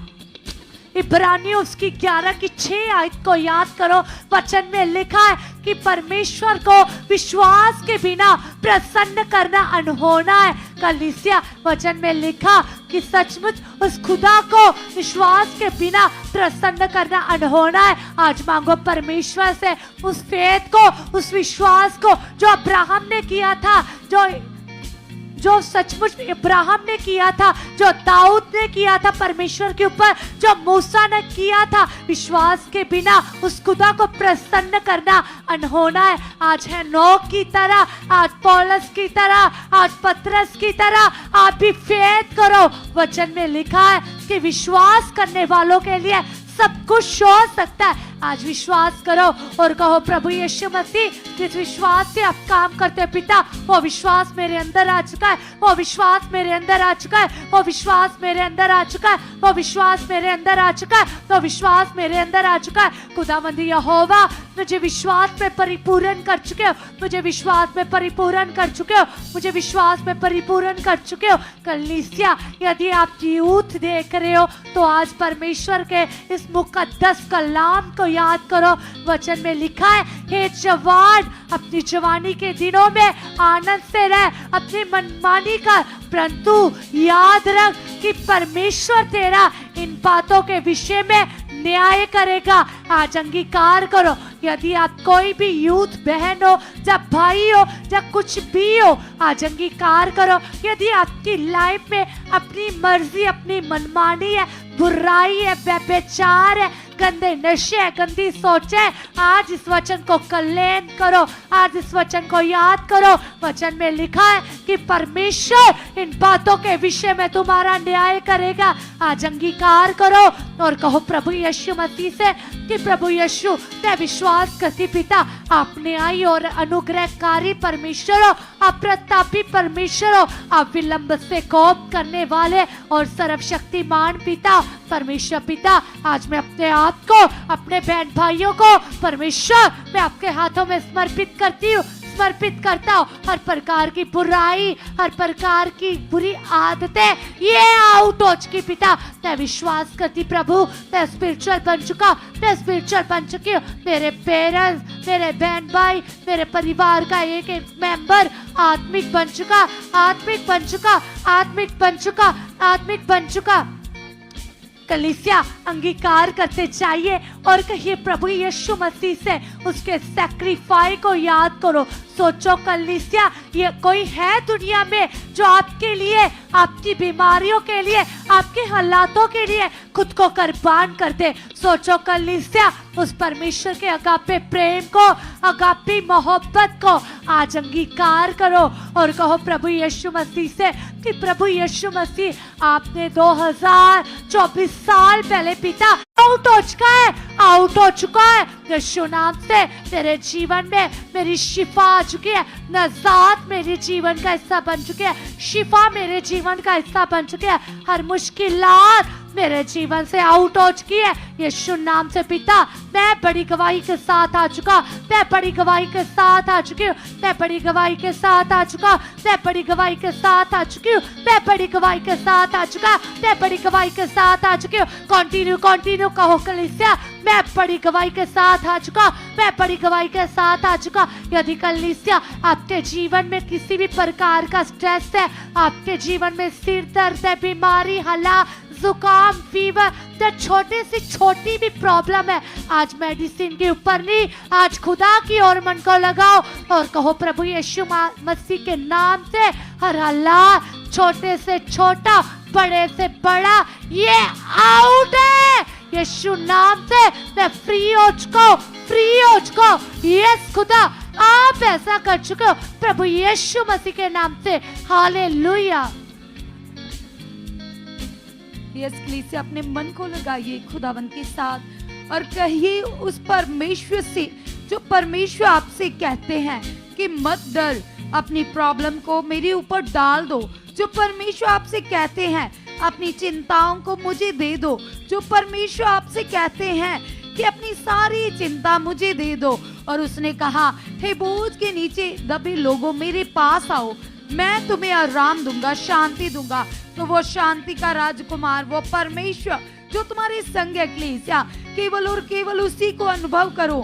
इब्रानियों उसकी 11 की 6 आयत को याद करो। वचन में लिखा है कि परमेश्वर को विश्वास के बिना प्रसन्न करना अनहोना है। कलीसिया वचन में लिखा कि सचमुच उस खुदा को विश्वास के बिना प्रसन्न करना अनहोना है। आज मांगो परमेश्वर से उस फेथ को, उस विश्वास को जो अब्राहम ने किया था, जो सचमुच इब्राहिम ने किया था, जो दाऊद ने किया था परमेश्वर के ऊपर, जो मूसा ने किया था। विश्वास के बिना उस खुदा को प्रसन्न करना अनहोना है। आज है नोह की तरह, आज पौलुस की तरह, आज पतरस की तरह आप भी फेथ करो। वचन में लिखा है कि विश्वास करने वालों के लिए सब कुछ हो सकता है। आज विश्वास करो और कहो प्रभु यीशु मसीह, जिस विश्वास से आप काम करते हैं पिता, वो विश्वास मेरे अंदर आ चुका है, वो विश्वास मेरे अंदर आ चुका है, वो विश्वास मेरे अंदर आ चुका है, वो विश्वास मेरे अंदर आ चुका है, वो विश्वास मेरे अंदर आ चुका है। खुदावंद यहोवा, मुझे विश्वास में परिपूर्ण कर चुके हो, मुझे विश्वास में परिपूर्ण कर चुके हो, मुझे विश्वास में परिपूर्ण कर चुके हो। कलीसिया यदि आप यूथ देख रहे हो तो आज परमेश्वर के इस मुकद्दस कलाम को याद करो। वचन में लिखा है, हे जवान अपनी जवानी के दिनों में आनंद से रह, अपनी मनमानी कर, परंतु याद रख कि परमेश्वर तेरा इन बातों के विषय में न्याय करेगा। आज अंगीकार करो, यदि आप कोई भी यूथ बहन हो, जब भाई हो, जब कुछ भी हो, आज अंगीकार करो। यदि आपकी लाइफ में अपनी मर्जी, अपनी मनमानी है, बुराई है, व्यभिचार है, गंदे नशे है, गंदी सोचे, आज इस वचन को क्लेम करो, आज इस वचन को याद करो। वचन में लिखा है कि परमेश्वर इन बातों के विषय में तुम्हारा न्याय करेगा। आज अंगीकार करो और कहो प्रभु यीशु मसीह से कि प्रभु यीशु, मैं विश्वास करती पिता, आप न्यायी और अनुग्रहकारी परमेश्वर हो, आप प्रतापी परमेश्वर हो, आप विलंब से कोप करने वाले और सर्वशक्तिमान पिता। परमेश्वर पिता, आज मैं अपने आप को, अपने बहन भाइयों को परमेश्वर मैं आपके हाथों में समर्पित करती हूँ, समर्पित करता हूँ। हर प्रकार की बुराई, हर प्रकार की बुरी आदतें ये आउट हो चुकी पिता। मैं विश्वास करती प्रभु, मैं स्पिरिचुअल बन चुका, मैं स्पिरिचुअल बन चुकी हूँ। मेरे पेरेंट्स, मेरे बहन भाई, मेरे परिवार का एक एक मेंबर आत्मिक बन चुका, आत्मिक बन चुका, आत्मिक बन चुका, आत्मिक बन चुका। कलीसिया अंगीकार करते चाहिए और कहिए प्रभु यीशु मसीह से उसके सैक्रिफाई को याद करो। सोचो कलीसिया, ये कोई है दुनिया में जो आपके लिए, आपकी बीमारियों के लिए, आपके हालातों के लिए खुद को कुर्बान कर दे। सोचो कलीसिया, उस परमेश्वर के अगापे प्रेम को, अगापी मोहब्बत को आज अंगीकार करो और कहो प्रभु यीशु मसीह से कि प्रभु यीशु मसीह, आपने 2024 साल पहले पिता आउट हो चुका है, आउट हो चुका है। यीशु नाम से तेरे जीवन में मेरी शिफा आ चुकी है, नजात मेरे जीवन का हिस्सा बन चुकी है, शिफा मेरे जीवन का हिस्सा बन चुकी है, हर मुश्किलात मेरे जीवन से आउट हो चुकी है। यीशु नाम से पिता, मैं बड़ी गवाही के साथ आ चुका, मैं बड़ी गवाही के साथ आ चुकी हूँ, मैं बड़ी गवाही के साथ आ चुका, मैं बड़ी गवाही के साथ आ चुकी हूँ, मैं बड़ी गवाही के साथ आ चुका, मैं बड़ी गवाही के साथ आ चुकी हूँ। कंटिन्यू कंटिन्यू कहो कलीसिया, मैं बड़ी गवाही के साथ आ चुका, मैं बड़ी गवाही के साथ आ चुका। यदि कलीसिया आपके जीवन में किसी भी प्रकार का स्ट्रेस है, आपके जीवन में सिर दर्द है, बीमारी, हला, जुकाम, फीवर, तो छोटी सी छोटी भी प्रॉब्लम है, आज मेडिसिन के ऊपर नहीं, आज खुदा की ओर मन को लगाओ और कहो प्रभु यीशु मसीह के नाम से हर हालात, छोटे से छोटा, बड़े से बड़ा, ये आउट है। यीशु नाम से मैं फ्री हो चुका हूँ, फ्री हो चुका हूँ। यस खुदा, आप ऐसा कर चुके हो प्रभु यीशु मसीह के नाम से। हालेलुया। यस कलीसिया, अपने मन को लगाइए खुदावंत के साथ और कहिए उस परमेश्वर से, जो परमेश्वर आपसे कहते हैं कि मत डर, अपनी प्रॉब्लम को मेरे ऊपर डाल दो। जो परमेश्वर आपसे कहते हैं अपनी चिंताओं को मुझे दे दो। जो परमेश्वर आपसे कहते हैं कि अपनी सारी चिंता मुझे दे दो। और उसने कहा, हे बोझ के नीचे दबे लोगों, मेरे पास आओ, मैं तुम्हें आराम दूंगा, शांति दूंगा। तो वो शांति का राजकुमार, वो परमेश्वर जो तुम्हारे संग है कलीसिया, केवल और केवल उसी को अनुभव करो।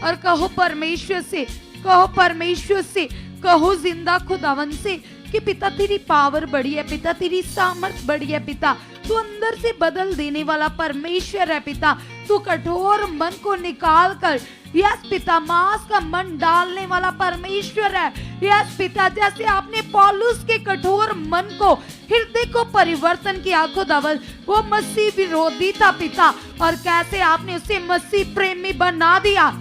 और कहो परमेश्वर से, कहो परमेश्वर से, कहो जिंदा खुदावन से कि पिता तेरी पावर बड़ी है, पिता तेरी सामर्थ बड़ी है, पिता तू अंदर से बदल देने वाला परमेश्वर है। पिता तू कठोर मन को निकाल कर, यस पिता, मांस का मन डालने वाला परमेश्वर है। यस पिता, जैसे आपने पौलुस के कठोर मन को, हृदय को परिवर्तन किया खुदावन, वो मसीह विरोधी था पिता, और कैसे आपने उसे मसीह प्रेमी बना दिया।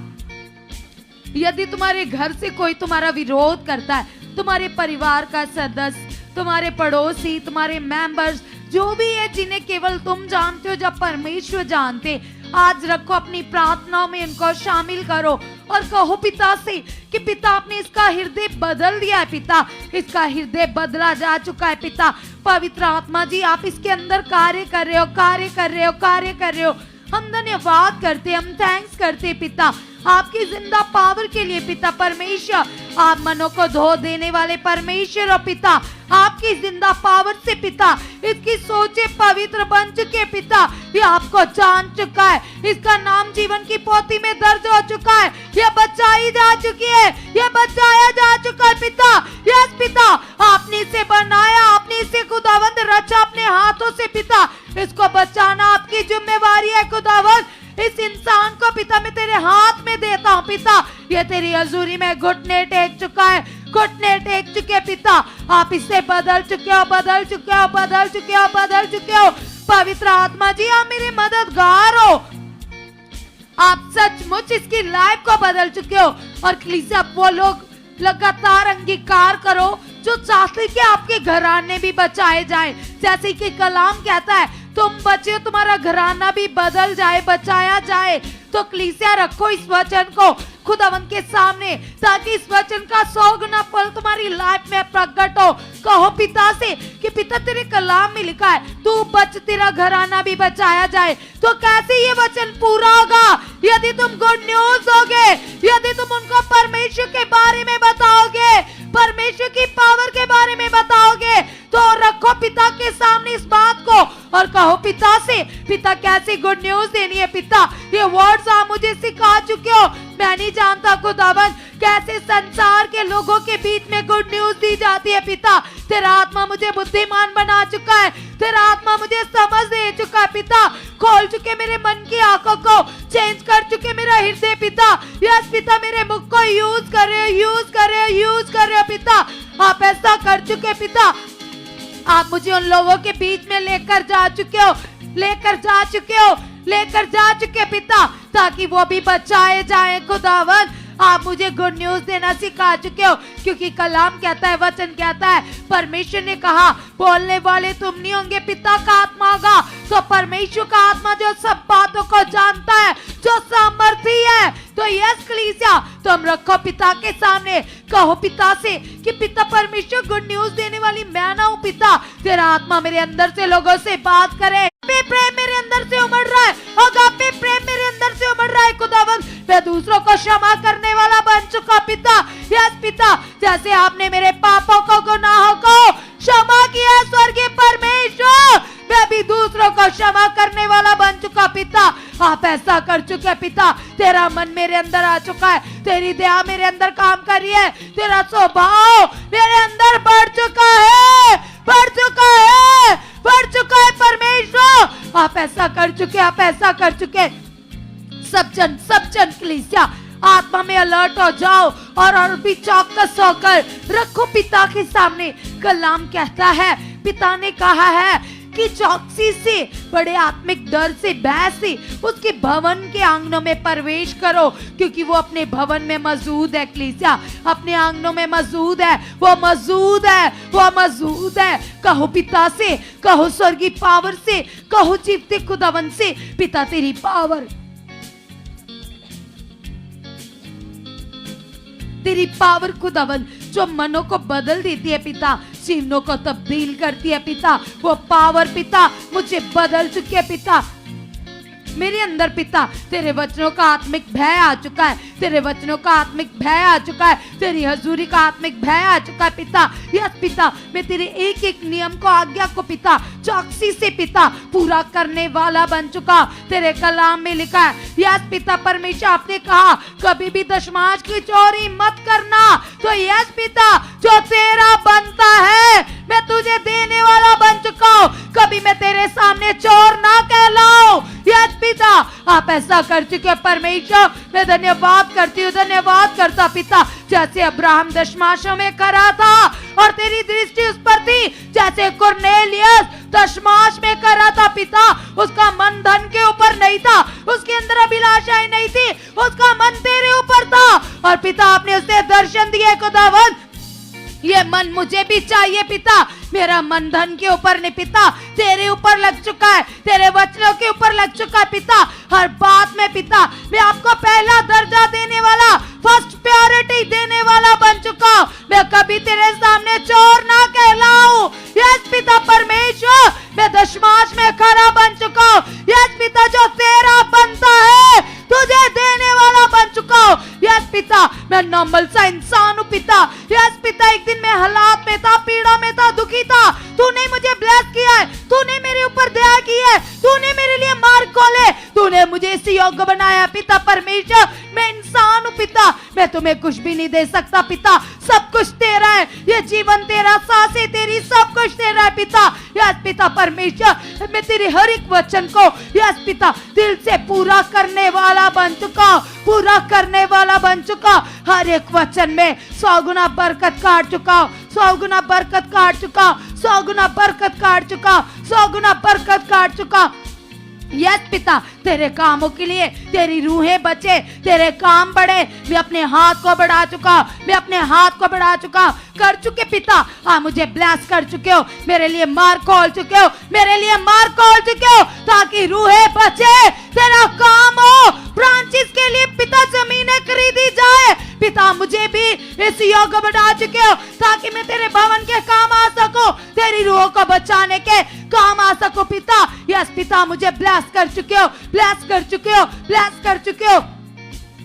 यदि तुम्हारे घर से कोई तुम्हारा विरोध करता है, तुम्हारे परिवार का सदस्य, तुम्हारे पड़ोसी, तुम्हारे मेंबर्स, जो भी है जिन्हें केवल तुम जानते हो, जब परमेश्वर जानते, आज रखो अपनी प्रार्थनाओं में इनको शामिल करो और कहो पिता से कि पिता आपने इसका हृदय बदल दिया है, पिता इसका हृदय बदला जा चुका है। पिता पवित्र आत्मा जी, आप इसके अंदर कार्य कर रहे हो, कार्य कर रहे हो, कार्य कर रहे हो। हम धन्यवाद करते, हम थैंक्स करते पिता आपकी जिंदा पावर के लिए। पिता परमेश्वर, आप मनों को धो देने वाले परमेश्वर और पिता आपकी जिंदा पावर से पिता इसकी सोचे पवित्र बन चुके पिता, ये आपको जान चुका है, इसका नाम जीवन की पोथी में दर्ज हो चुका है, ये बचाई जा चुकी है, ये बचाया जा चुका है पिता। यस पिता, आपने इसे बनाया, आपने इसे खुदावंद रचा अपने हाथों से पिता, इसको बचाना आपकी जिम्मेवारी है खुदावंद। इस इंसान को पिता मैं तेरे हाथ में देता हूँ पिता, ये तेरी हजूरी में घुटने टेक चुका है, घुटने टेक चुके पिता, आप इससे बदल चुके हो, बदल चुके हो, बदल चुके हो, बदल चुके हो। पवित्र आत्मा जी, आप मेरे मददगार हो, आप सचमुच इसकी लाइफ को बदल चुके हो। और कलीसिया, वो लोग लगातार अंगीकार करो जो चाहते कि आपके घराने भी बचाए जाए, जैसे कि कलाम कहता है तुम बचे, तुम्हारा घराना भी बदल जाए, बचाया जाए। तो कलीसिया रखो इस वचन को खुदावन के सामने, ताकि इस वचन का 100 गुना फल तुम्हारी लाइफ में प्रकट हो। कहो पिता से कि पिता तेरे कलाम में लिखा है तू बच, तेरा घराना भी बचाया जाए। तो कैसे ये वचन पूरा होगा? यदि तुम गुड न्यूज दोगे, यदि तुम उनको परमेश्वर के बारे में बताओगे, परमेश्वर की पावर के बारे में बताओगे, तो रखो पिता के सामने इस बात को और कहो पिता से, पिता कैसे गुड न्यूज देनी है पिता, ये वर्ड्स आप मुझे सिखा चुके हो, मैं नहीं जानता खुदावन कैसे संसार के लोगों के बीच में गुड न्यूज दी जाती है पिता। तेरा आत्मा मुझे बुद्धिमान बना चुका है, तेरा आत्मा मुझे समझ दे चुका है पिता, खोल चुके मेरे मन की आंखों को, चेंज कर चुके मेरा हृदय पिता। यस पिता, मेरे मुख को यूज कर रहे हो, यूज कर रहे हो, यूज कर रहे हो पिता, आप ऐसा कर चुके पिता। आप मुझे उन लोगों के बीच में लेकर जा चुके हो, लेकर जा चुके हो, लेकर जा चुके पिता, ताकि वो भी बचाए जाए खुदावन। आप मुझे गुड न्यूज देना सिखा चुके हो, क्योंकि कलाम कहता है, वचन कहता है, परमेश्वर ने कहा बोलने वाले तुम नहीं होंगे, पिता का आत्मा होगा। तो परमेश्वर का आत्मा जो सब बातों को जानता है, जो सामर्थी है। तो यस कलीसिया, तुम रखो पिता के सामने, कहो पिता से कि पिता परमेश्वर गुड न्यूज देने वाली मैं ना हूँ पिता, तेरा आत्मा मेरे अंदर से लोगों से बात करे, प्रेम मेरे अंदर से उमड़ रहा है, अगापे प्रेम मेरे अंदर से उमड़ रहा है खुदावन, मैं दूसरों को क्षमा करने वाला बन चुका पिता। यस पिता, जैसे आपने मेरे पापों को, गुनाहों को क्षमा किया स्वर्गीय परमेश्वर, मैं भी दूसरों को क्षमा करने वाला बन चुका पिता। आप ऐसा कर चुके पिता, तेरा मन मेरे अंदर आ चुका है, तेरी दया मेरे अंदर काम कर रही है, तेरा स्वभाव मेरे अंदर बढ़ चुका है, बढ़ चुका है, बढ़ चुका है परमेश्वर। आप ऐसा कर चुके, आप ऐसा कर चुके। सब जन कलीसिया आत्मा में अलर्ट हो जाओ और भी चौकस होकर रखो पिता के सामने। कलाम कहता है, पिता ने कहा है कि चौकसी से, बड़े आत्मिक डर से, भय से उसके भवन के आंगनों में प्रवेश करो, क्योंकि वो अपने भवन में मौजूद है। कलीसिया अपने आंगनों में मौजूद है, वो मौजूद है, वो मौजूद है। कहो पिता से, कहो स्वर्गीय पावर से, कहो जीवते खुदावन से, पिता तेरी पावर, तेरी पावर खुदावन जो मनों को बदल देती है पिता, सीनों को तब्दील करती है पिता, वो पावर पिता मुझे बदल चुकी है पिता। मेरे अंदर पिता तेरे वचनों का आत्मिक भय आ चुका है, तेरे वचनों का आत्मिक भय आ चुका है, तेरी हजूरी का आत्मिक भय आ चुका है पिता। यस पिता, मैं तेरे एक एक नियम को, आज्ञा को पिता चौकसी से पिता पूरा करने वाला बन चुका। तेरे कलाम में लिखा है, यस पिता परमेश्वर आपने कहा कभी भी दशमांश की चोरी मत करना। तो यस पिता, जो तेरा बनता है मैं तुझे देने वाला बन चुका हूं, कभी मैं तेरे सामने चोर ना कहलाऊं। यस पिता, आप ऐसा कर चुके परमेश्वर, मैं धन्यवाद करती हूँ, धन्यवाद करता पिता। जैसे अब्राहम दशमांशों में करा था और तेरी दृष्टि उस पर थी, जैसे कुरनेलियस दशमांश में करा था पिता, उसका मन धन के ऊपर नहीं था, उसके अंदर अभिलाषाएं नहीं थी, उसका मन तेरे ऊपर था। और पिता आपने उसे दर्शन दिए खुदावंद, ये मन मुझे भी चाहिए पिता। मेरा मन धन के ऊपर नहीं पिता, तेरे ऊपर लग चुका है, तेरे वचनों के ऊपर लग चुका है पिता। हर बात में पिता मैं आपको पहला दर्जा देने वाला, फर्स्ट प्रायोरिटी देने वाला बन चुका हूं। मैं कभी तेरे सामने चोर ना कहलाऊं। यस पिता परमेश्वर, मैं दशमांश में खरा बन चुका हूं। यस पिता, जो तेरा बनता है तुझे देने वाला बन चुका हूं। यस पिता, मैं नॉर्मल सा इंसान हूं पिता। यस पिता, एक दिन मैं हालात में था, पीड़ा में था, दुखी था, तूने मुझे ब्लेस किया है, तूने मेरे ऊपर दया की है, तूने मेरे लिए मार्ग खोले, तूने मुझे इस योग्य बनाया पिता परमेश्वर। मैं इंसान हूं पिता, मैं तुम्हें कुछ भी नहीं दे सकता पिता, सब कुछ तेरा है, ये जीवन तेरा, सांसें तेरी, सब कुछ तेरा है पिता। यस पिता परमेश्वर, मैं तेरे हर एक वचन को यस पिता दिल से पूरा करने वाला बन चुका, पूरा करने वाला बन चुका। हर एक वचन में 100 गुना बरकत काट चुका, 100 गुना बरकत काट चुका, 100 गुना बरकत काट चुका, 100 गुना बरकत काट चुका। यस पिता, तेरे कामों के लिए तेरी रूहें बचे, तेरे काम बढ़े। मैं अपने हाथ को बढ़ा चुका, मैं अपने हाथ को बढ़ा चुका, कर चुके पिता। मुझे ब्लेस कर चुके हो, मेरे लिए मार्ग खोल चुके हो, मेरे लिए मार्ग खोल चुके हो, ताकि रूहें बचे, तेरा काम हो। ब्रांचेस के लिए पिता जमीनें खरीदी जाए पिता, मुझे भी इस योग बढ़ा चुके हो, ताकि मैं तेरे भवन के काम आ सकूं, तेरी रूहों को बचाने के काम आ सकूं पिता। यस पिता, मुझे ब्लेस कर चुके हो, ब्लेस कर चुके हो, ब्लेस कर चुके हो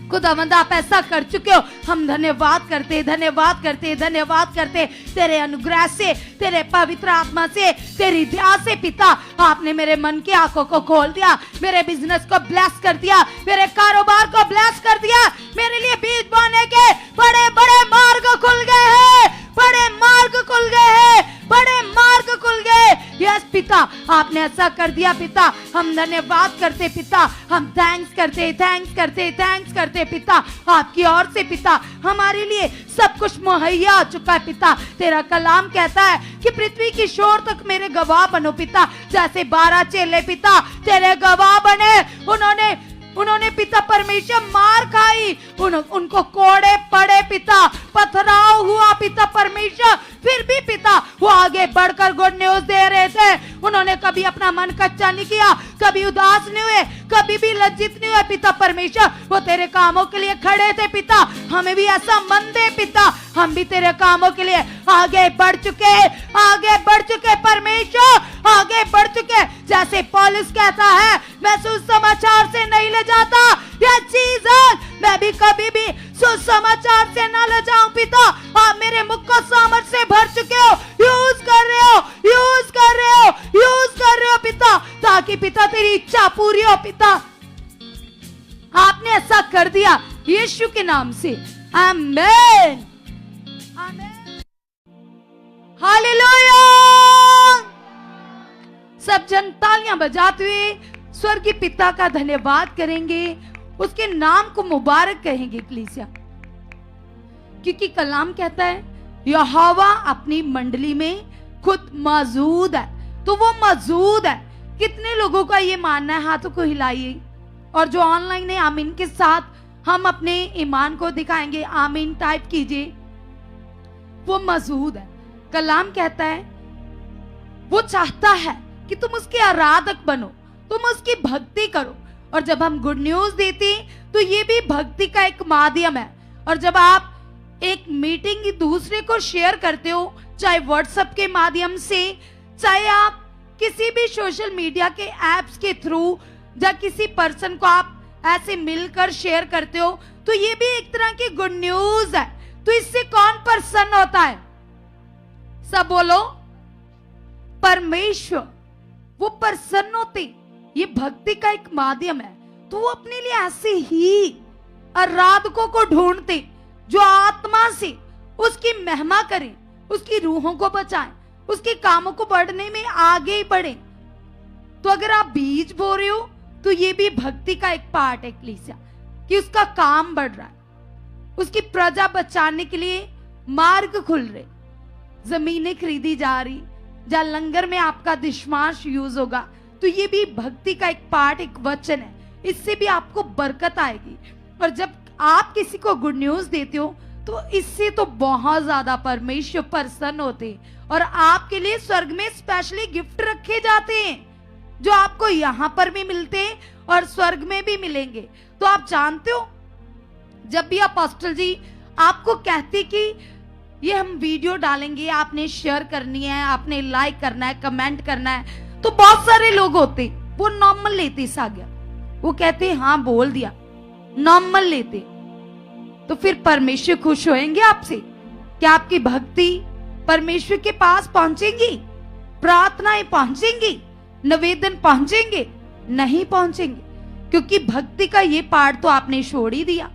खुदावंद, आप ऐसा कर चुके हो। हम धन्यवाद करते, धन्यवाद करते, धन्यवाद करते तेरे अनुग्रह से, तेरे पवित्र आत्मा से, तेरी दया से पिता। आपने मेरे मन की आंखों को खोल दिया, मेरे बिजनेस को ब्लेस कर दिया, मेरे कारोबार को ब्लेस कर दिया, मेरे लिए बीज बोने के बड़े बड़े मार्ग खुल गए हैं, बड़े मार्ग खुल गए हैं, बड़े मार्ग खुल गए। यस पिता, आपने ऐसा कर दिया पिता, हम धन्यवाद करते पिता, हम थैंक्स करते, थैंक्स करते, थैंक्स करते पिता। आपकी ओर से पिता हमारे लिए सब कुछ मुहैया आ चुका है पिता। तेरा कलाम कहता है कि पृथ्वी की शोर तक मेरे गवाह बनो पिता। जैसे 12 चेले पिता तेरे गवाह बने, उन्होंने पिता परमेश्वर मार खाई, उनको कोड़े पड़े पिता, पथराव हुआ पिता परमेश्वर, फिर भी पिता वो आगे बढ़कर गुड न्यूज दे रहे थे। उन्होंने कभी अपना मन कच्चा नहीं किया, कभी उदास नहीं हुए, कभी भी लज्जित नहीं हुए पिता परमेश्वर। वो तेरे कामों के लिए खड़े थे पिता। हमें भी ऐसा मन दे पिता, हम भी तेरे कामों के लिए आगे बढ़ चुके, आगे बढ़ चुके परमेश्वर, आगे बढ़ चुके। जैसे पौलुस कहता है, मैं सुसमाचार से नहीं ले जाता, यह चीज मैं भी कभी भी सुसमाचार से ना ले जाऊं पिता। आप मेरे मुख को सामर्थ से भर चुके हो, यूज कर रहे हो, यूज कर रहे हो, यूज कर रहे हो पिता, ताकि पिता तेरी इच्छा पूरी हो पिता। आपने ऐसा कर दिया यीशु के नाम से, आमीन, आमीन, हालेलुया। सब जन तालियां बजाते हुए स्वर्गीय पिता का धन्यवाद करेंगे, उसके नाम को मुबारक कहेंगे कलीसिया, क्योंकि कलाम कहता है यहोवा अपनी मंडली में खुद मौजूद है। तो वो मौजूद है। कितने लोगों का ये मानना है? हाथों को हिलाइए। और जो ऑनलाइन है, आमीन के साथ हम अपने ईमान को दिखाएंगे, आमीन टाइप कीजिए। वो मौजूद है। कलाम कहता है वो चाहता है कि तुम उसके आराधक बनो, तुम उसकी भक्ति करो। और जब हम गुड न्यूज देते हैं तो ये भी भक्ति का एक माध्यम है। और जब आप एक मीटिंग दूसरे को शेयर करते हो, चाहे व्हाट्सएप के माध्यम से, चाहे आप किसी भी सोशल मीडिया के एप्स के थ्रू, या किसी पर्सन को आप ऐसे मिलकर शेयर करते हो, तो ये भी एक तरह की गुड न्यूज है। तो इससे कौन प्रसन्न होता है? सब बोलो, परमेश्वर, वो प्रसन्न होते। ये भक्ति का एक माध्यम है। तो वो अपने लिए ऐसे ही आराधकों को ढूंढते जो आत्मा से उसकी महिमा करें, उसकी रूहों को बचाएं, उसके कामों को बढ़ने में आगे बढ़े। तो अगर आप बीज बो रहे हो तो ये भी भक्ति का एक पार्ट है कलीसिया, कि उसका काम बढ़ रहा है, उसकी प्रजा बचाने के लिए मार्ग खुल रहे, जमीनें खरीदी जा रही, जहां लंगर में आपका दशमांश यूज होगा। तो ये भी भक्ति का एक पार्ट, एक वचन है। इससे भी आपको बरकत आएगी। और जब आप किसी को गुड न्यूज देते हो तो इससे तो बहुत ज्यादा परमेश्वर प्रसन्न होते हैं। और आपके लिए स्वर्ग में स्पेशली गिफ्ट रखे जाते हैं जो आपको यहाँ पर भी मिलते हैं और स्वर्ग में भी मिलेंगे। तो आप जानते हो, जब भी अपोस्टल जी आपको कहते कि ये हम वीडियो डालेंगे, आपने शेयर करनी है, आपने लाइक करना है, कमेंट करना है, तो बहुत सारे लोग होते वो नॉर्मल लेते इस आज्ञा, वो कहते हाँ बोल दिया, नॉर्मल लेते। तो फिर परमेश्वर खुश होएंगे आपसे? क्या आपकी भक्ति परमेश्वर के पास पहुंचेगी? प्रार्थनाएं पहुंचेंगी? निवेदन पहुंचेंगे? नहीं पहुंचेंगे, क्योंकि भक्ति का ये पार्ट तो आपने छोड़ ही दिया।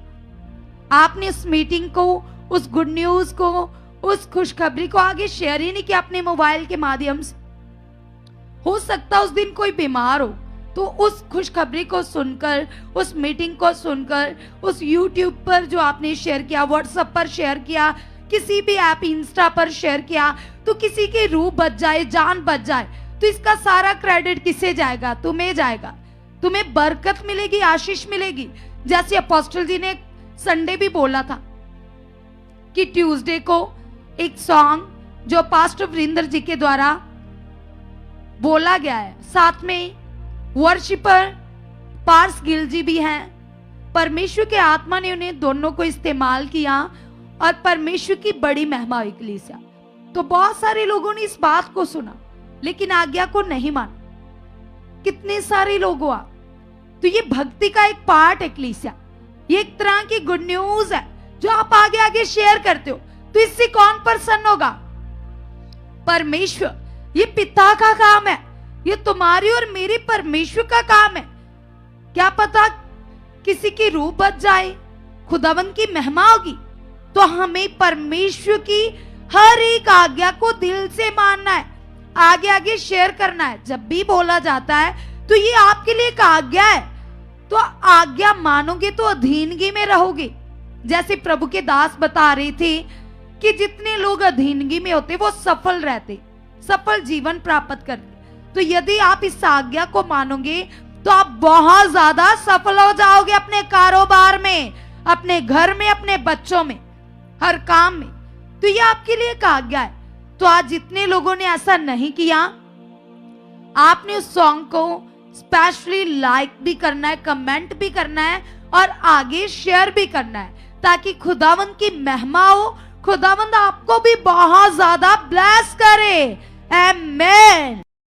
आपने उस मीटिंग को, उस गुड न्यूज को, उस खुशखबरी को आगे शेयर ही नहीं किया अपने मोबाइल के माध्यम से। हो सकता उस दिन कोई बीमार हो, तो उस खुशखबरी को सुनकर, उस मीटिंग को सुनकर, उस YouTube पर जो आपने शेयर किया, व्हाट्सएप पर शेयर किया, किसी भी ऐप इंस्टा पर शेयर किया, तो किसी की रूह बच जाए, जान बच जाए, तो इसका सारा क्रेडिट किसे जाएगा? तुम्हें जाएगा। तुम्हें बरकत मिलेगी, आशीष मिलेगी। जैसे अपोस्टल जी ने संडे भी बोला था कि ट्यूसडे को एक सॉन्ग जो पास्टर वरिंदर जी के द्वारा बोला गया है, साथ में वर्शिपर पार्स गिल जी भी हैं। परमेश्वर के आत्मा ने उन्हें दोनों को इस्तेमाल किया और परमेश्वर की बड़ी महिमा हुई कलीसिया। तो बहुत सारे लोगों ने इस बात को सुना लेकिन आज्ञा को नहीं माना। कितने सारे लोग हुआ। तो ये भक्ति का एक पार्ट है कलीसिया, ये एक तरह की गुड न्यूज है जो आप आगे आगे शेयर करते हो। तो इससे कौन प्रसन्न होगा? परमेश्वर। ये पिता का काम है, ये तुम्हारी और मेरी परमेश्वर का काम है। क्या पता किसी की रूह बच जाए, खुदावंद की महिमा होगी। तो हमें परमेश्वर की हर एक आज्ञा को दिल से मानना है, आगे आगे शेयर करना है। जब भी बोला जाता है तो ये आपके लिए एक आज्ञा है, तो आज्ञा मानोगे तो अधीनगी में रहोगे। जैसे प्रभु के दास बता रहे थे कि जितने लोग अधीनगी में होते वो सफल रहते, सफल जीवन प्राप्त करते। तो यदि आप इस आज्ञा को मानोगे तो आप बहुत ज्यादा सफल हो जाओगे अपने कारोबार में, अपने घर में, अपने बच्चों में, हर काम में। तो ये आपके लिए एक आज्ञा है। तो आज जितने लोगों ने ऐसा नहीं किया, आपने उस सॉन्ग को स्पेशली लाइक भी करना है, कमेंट भी करना है और आगे शेयर भी करना है, ताकि खुदावंद की महिमा हो, खुदावंद आपको भी बहुत ज्यादा ब्लेस करे। आमेन।